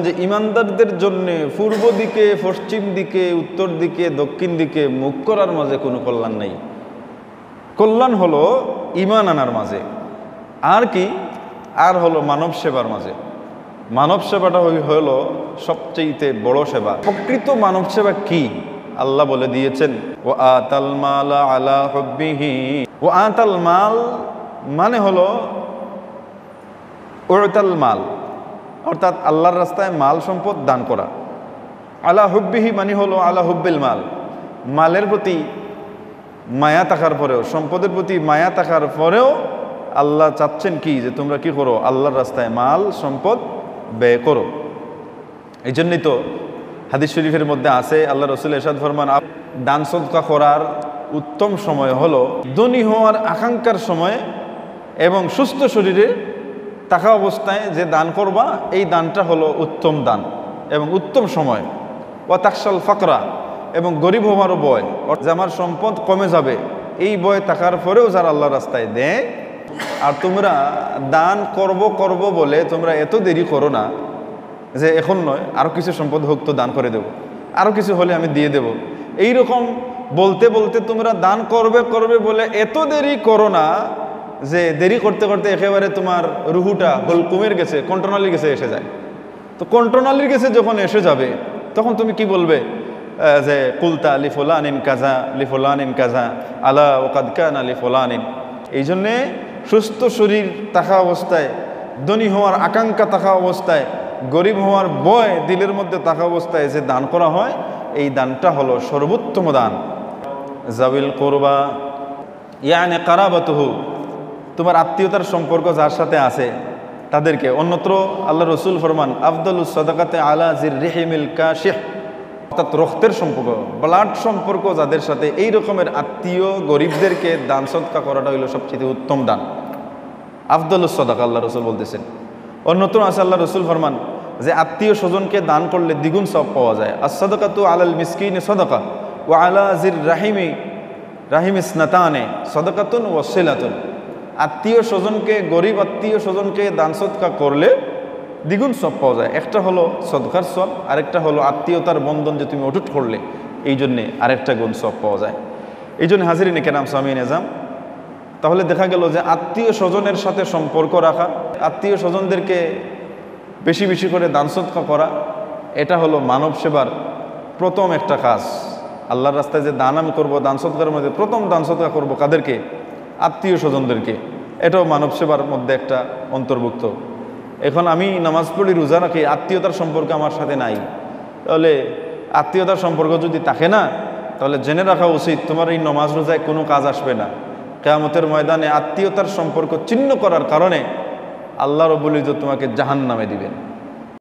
যে ইমানদারদের জন্য পূর্ব দিকে, পশ্চিম দিকে, উত্তর দিকে, দক্ষিণ দিকে মুখ করার মাঝে কোনো কল্যাণ নেই। কল্যাণ হলো ঈমান আনার মাঝে, আর কি, আর হলো মানব সেবার মাঝে। মানব সেবাটা হলো সবচেয়ে বড় সেবা। প্রকৃত মানব সেবা কি আল্লাহ বলে দিয়েছেন, ও আতাল মাল আলা হুব্বিহি। ও আতাল মাল মানে হলো উতাল মাল, অর্থাৎ আল্লাহর রাস্তায় মাল সম্পদ দান করা। আলা হুব্বিহি মানে হলো আলা হুব্বিল মাল, মালের প্রতি মায়া থাকার পরেও, সম্পদের প্রতি মায়া থাকার পরেও আল্লাহ চাচ্ছেন কি, যে তোমরা কি করো, আল্লাহর রাস্তায় মাল সম্পদ ব্যয় করো। এই জন্যই তো হাদিস শরীফের মধ্যে আছে, আল্লাহ রসুল ইরশাদ ফরমান, দান সদকা করার উত্তম সময় হলো ধনী হওয়ার আকাঙ্ক্ষার সময় এবং সুস্থ শরীরে থাকা অবস্থায় যে দান করবা, এই দানটা হলো উত্তম দান এবং উত্তম সময়। ও তাকসাল ফাকরা, এবং গরিব হওয়ারও ভয়, যে আমার সম্পদ কমে যাবে, এই ভয় থাকার পরেও যারা আল্লাহর রাস্তায় দেয়। আর তোমরা দান করব বলে তোমরা এত দেরি করো না, যে এখন নয়, আরও কিছু সম্পদ হোক তো দান করে দেব, আরও কিছু হলে আমি দিয়ে দেব। এইরকম বলতে বলতে তোমরা দান করবে বলে এত দেরি করো না, যে দেরি করতে করতে একেবারে তোমার রুহুটা হলকুমের গেছে, কন্ট্রোনালির গেছে এসে যায়। তো কন্ট্রোনালির গেছে যখন এসে যাবে, তখন তুমি কি বলবে, যে কুলতা লিফুলানিন কাজা, লিফুলানিন কাজা, আলা ওয়াকাদ কানা লিফুলানিন। এই জন্যে সুস্থ শরীর থাকা অবস্থায়, ধনী হওয়ার আকাঙ্ক্ষা থাকা অবস্থায়, গরিব হওয়ার ভয় দিলের মধ্যে থাকা অবস্থায় যে দান করা হয়, এই দানটা হলো সর্বোত্তম দান। জাবিল কুরবা ইয়ানি কারাবাতুহু, তোমার আত্মীয়তার সম্পর্ক যার সাথে আছে তাদেরকে। অন্যত্র আল্লাহ রসুল ফরমান, আফদালুস সাদাকাতে আলা জির রিহিমিল কাশিহ, অর্থাৎ রক্তের সম্পর্ক, ব্লাড সম্পর্ক যাদের সাথে, এই রকমের আত্মীয় গরিবদেরকে দান সদকা করাটা হইল সবচেয়ে উত্তম দান, আফদালুস সাদাকা আল্লাহ রসুল বলতেছেন। অন্যত্র আছে আল্লাহ রসুল ফরমান, যে আত্মীয় স্বজনকে দান করলে দ্বিগুণ সওয়াব পাওয়া যায়। as-সাদাকাতু আলাল মিসকিনি সাদাকা ওয়া আলা জির রাহিমি স্নাতানে সাদাকাতুন ওয়া সিলাতুন। আত্মীয় স্বজনকে, গরিব আত্মীয় স্বজনকে দান সদকা করলে দ্বিগুণ সওয়াব পাওয়া যায়। একটা হলো সদকার সওয়াব, আরেকটা হলো আত্মীয়তার বন্ধন যে তুমি অটুট করলে, এই জন্যে আরেকটা গুণ সওয়াব পাওয়া যায়। এই জন্য হাজিরিনে কেরাম, সামিন এজাম, তাহলে দেখা গেল যে আত্মীয় স্বজনের সাথে সম্পর্ক রাখা, আত্মীয় স্বজনদেরকে বেশি বেশি করে দান সদকা করা, এটা হলো মানব সেবার প্রথম একটা কাজ। আল্লাহর রাস্তায় যে দান আমি করবো, দান সদকার মধ্যে প্রথম দান সদকা করবো কাদেরকে, আত্মীয় স্বজনদেরকে। এটাও মানব সেবার মধ্যে একটা অন্তর্ভুক্ত। এখন আমি নামাজ পড়ি, রোজা রাখি, আত্মীয়তার সম্পর্ক আমার সাথে নাই, তাহলে আত্মীয়তার সম্পর্ক যদি থাকে না, তাহলে জেনে রাখা উচিত তোমার এই নামাজ রোজায় কোনো কাজ আসবে না। কিয়ামতের ময়দানে আত্মীয়তার সম্পর্ক ছিন্ন করার কারণে আল্লাহ রাব্বুল ইজ্জত তোমাকে জাহান্নামে দিবেন।